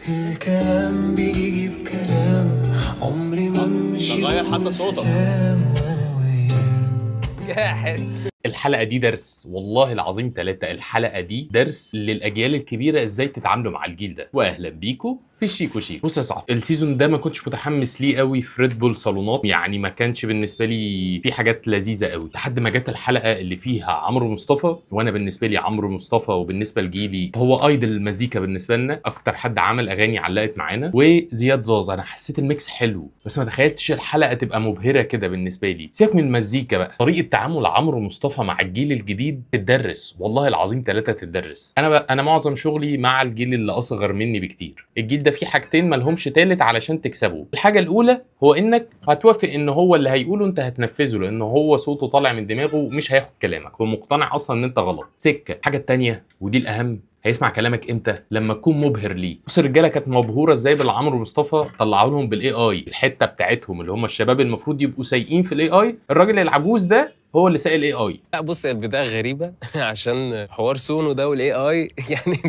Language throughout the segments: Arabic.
الكلام بيجي بكلام، عمري ما مشي غير حتى صوتك. وانا وياك. جاحد. الحلقة دي درس، والله العظيم ثلاثة. الحلقة دي درس للأجيال الكبيرة ازاي تتعاملوا مع الجيل ده. وأهلا بيكم في الشيكو شيك. بص يا صاحبي، السيزون ده ما كنتش متحمس ليه قوي في ريد بول صالونات، يعني ما كانش بالنسبة لي في حاجات لذيذة قوي لحد ما جت الحلقة اللي فيها عمرو مصطفى. وأنا بالنسبة لي عمرو مصطفى وبالنسبة لجيلي هو ايدل المزيكا بالنسبة لنا، أكتر حد عمل أغاني علقت معانا. وزياد زازا، أنا حسيت الميكس حلو بس ما تخيلتش الحلقة تبقى مبهرة كده بالنسبة لي. سيبك من المزيكا بقى، طريقة تعامل عمرو مصطفى مع الجيل الجديد تدرس، والله العظيم ثلاثة تدرس. انا معظم شغلي مع الجيل اللي اصغر مني بكتير. الجيل ده فيه حاجتين مالهمش تالت علشان تكسبه. الحاجة الاولى هو انك هتوافق ان هو اللي هيقوله انت هتنفذه، لان هو صوته طالع من دماغه مش هياخد كلامك، هو مقتنع اصلا ان انت غلط. سكة. الحاجة التانية ودي الاهم، هيسمع كلامك امتى؟ لما تكون مبهر ليه. بص الرجاله كانت مبهوره ازاي بالعمرو مصطفى، طلعوا لهم بالاي اي الحته بتاعتهم اللي هم الشباب المفروض يبقوا سايقين في الاي اي. الراجل العجوز ده هو اللي سايق الاي اي. لا بص، البداية غريبة عشان حوار سونو ده والاي اي يعني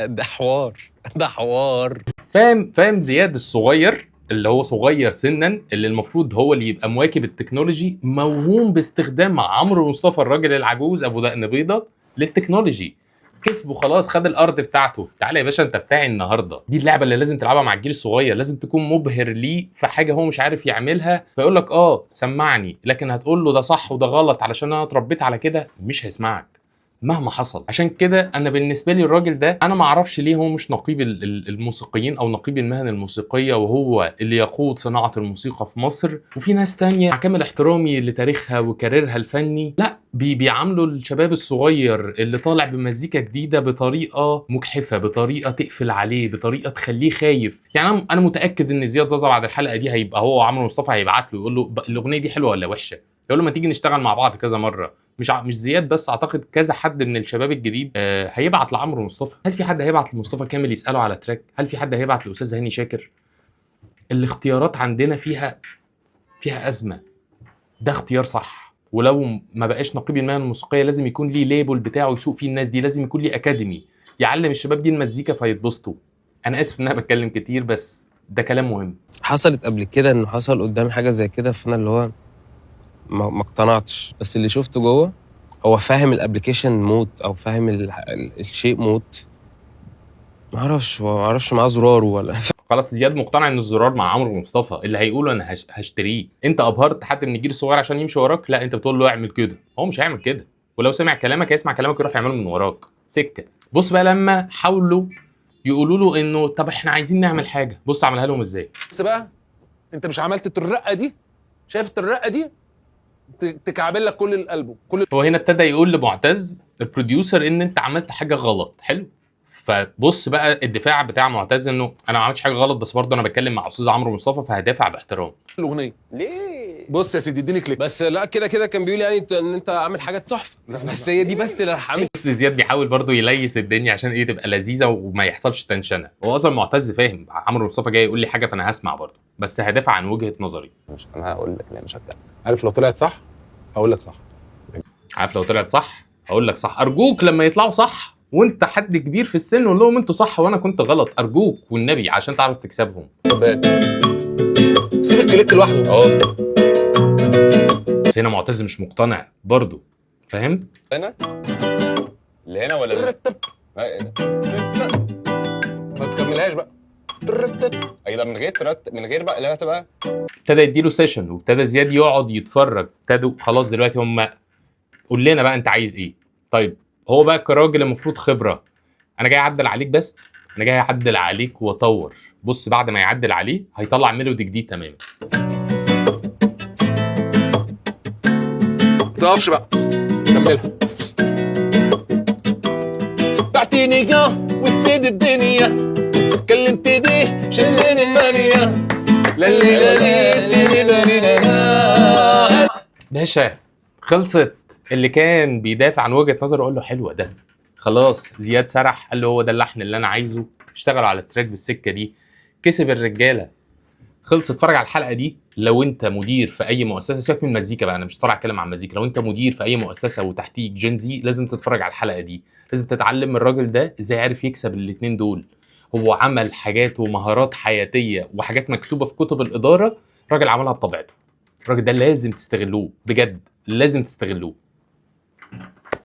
ده حوار. فاهم زياد الصغير اللي هو صغير سنا، اللي المفروض هو اللي يبقى مواكب التكنولوجي، موهوم باستخدام عمرو مصطفى الراجل العجوز ابو دقن بيضه للتكنولوجي. كسبه خلاص، خد الارض بتاعته. تعالى يا باشا انت بتاعي النهارده. دي اللعبه اللي لازم تلعبها مع الجيل الصغير، لازم تكون مبهر ليه في حاجه هو مش عارف يعملها فيقول لك سمعني، لكن هتقول له ده صح وده غلط علشان انا اتربيت على كده مش هيسمعك مهما حصل. عشان كده انا بالنسبه لي الراجل ده انا ما اعرفش ليه هو مش نقيب الموسيقيين او نقيب المهن الموسيقيه، وهو اللي يقود صناعه الموسيقى في مصر. وفي ناس تانية مع كامل احترامي لتاريخها وكاريرها الفني، لا بيعاملوا الشباب الصغير اللي طالع بمزيكا جديده بطريقه مجحفه، بطريقه تقفل عليه، بطريقه تخليه خايف. يعني انا متاكد ان زياد زازا بعد الحلقه دي هيبقى هو وعمرو مصطفى هيبعت له يقول له الاغنيه دي حلوه ولا وحشه، يقول له ما تيجي نشتغل مع بعض كذا مره. مش زياد بس، اعتقد كذا حد من الشباب الجديد هيبعت لعمرو مصطفى. هل في حد هيبعت لمصطفى كامل يساله على تراك؟ هل في حد هيبعت لاستاذ هاني شاكر؟ الاختيارات عندنا فيها ازمه. ده اختيار صح، ولو ما بقاش نقيب المهن الموسيقيه لازم يكون ليه ليبل بتاعه يسوق فيه الناس دي، لازم يكون ليه اكاديمي يعلم الشباب دي المزيكا فيتبسطوا. انا اسف ان انا بتكلم كتير بس ده كلام مهم. حصلت قبل كده انه حصل قدامي حاجة زي كده، فانا اللي هو ما اقتنعتش، بس اللي شفته جوه هو فاهم الابلكيشن موت او فاهم الشيء موت. ما اعرفش معاه زرار ولا خلاص زياد مقتنع ان الزرار مع عمرو مصطفى، اللي هيقوله انا هشتريه. انت ابهرت حد من الجيل الصغير عشان يمشي وراك؟ لا، انت بتقول له اعمل كده، هو مش هيعمل كده. ولو سمع كلامك هيسمع كلامك يروح يعمله من وراك. سكه. بص بقى لما حاولوا يقولوا له انه طب احنا عايزين نعمل حاجه، بص عملها لهم ازاي. بس بقى انت مش عملت الترقه دي؟ شايف الترقه دي تكعبل لك كل الالبوم كل. هو هنا ابتدى يقول لمعتز البروديوسر ان انت عملت حاجه غلط. حلو. فبص بقى الدفاع بتاع معتز انه انا ما عملتش حاجه غلط، بس برضه انا بتكلم مع استاذ عمرو مصطفى فهدافع باحترام. الاغنيه ليه؟ بص يا سيدي اديني كليك. بس لا، كده كان بيقول يعني ان انت عامل حاجه تحفه، بس هي دي بس اللي رحمت. بص زياد بيحاول برضه يليس الدنيا عشان ايه تبقى لذيذه وما يحصلش تنشنه. هو اصلا معتز فاهم عمرو مصطفى جاي يقول لي حاجه فانا هسمع برضه، بس هدافع عن وجهه نظري. مش انا هقول لك لا مش هبدا. عارف لو طلعت صح هقول لك صح. عارف لو طلعت صح هقول لك صح. ارجوك لما يطلعوا صح وانت حد كبير في السن قول لهم انتوا صح وانا كنت غلط، ارجوك والنبي عشان تعرف تكسبهم. سيب الكليك لوحده. بس هنا معتز مش مقتنع برضه، فاهم؟ هنا اللي هنا ولا اللي ما تكملهاش بقى. هيبقى من غير بقى اللي هتبقى. ابتدى يديله سيشن وابتدى زياد يقعد يتفرج. ابتدوا خلاص دلوقتي هم قول لنا بقى انت عايز ايه. طيب هو بقى كراجل المفروض خبره، انا جاي اعدل عليك، بس انا جاي اعدل عليك واطور. بص بعد ما يعدل عليه هيطلع ميلودي جديد تماما. ما تقفش بقى كملها. بعتيني والسيد الدنيا كلمت دي شلين المانيا باشا خلصت. اللي كان بيدافع عن وجهه نظره اقول له حلوه ده خلاص. زياد سرح قال له هو ده اللحن اللي انا عايزه، اشتغلوا على التراك بالسكه دي، كسب الرجاله. خلص. اتفرج على الحلقه دي. لو انت مدير في اي مؤسسه، سيبك من المزيكا بقى، انا مش طالع اتكلم عن المزيكا، لو انت مدير في اي مؤسسه وتحتيك جين زي لازم تتفرج على الحلقه دي. لازم تتعلم من الراجل ده ازاي عارف يكسب الاثنين دول. هو عمل حاجات ومهارات حياتيه وحاجات مكتوبه في كتب الاداره، راجل عملها بطبيعته. الراجل ده لازم تستغلوه بجد، لازم تستغلوه.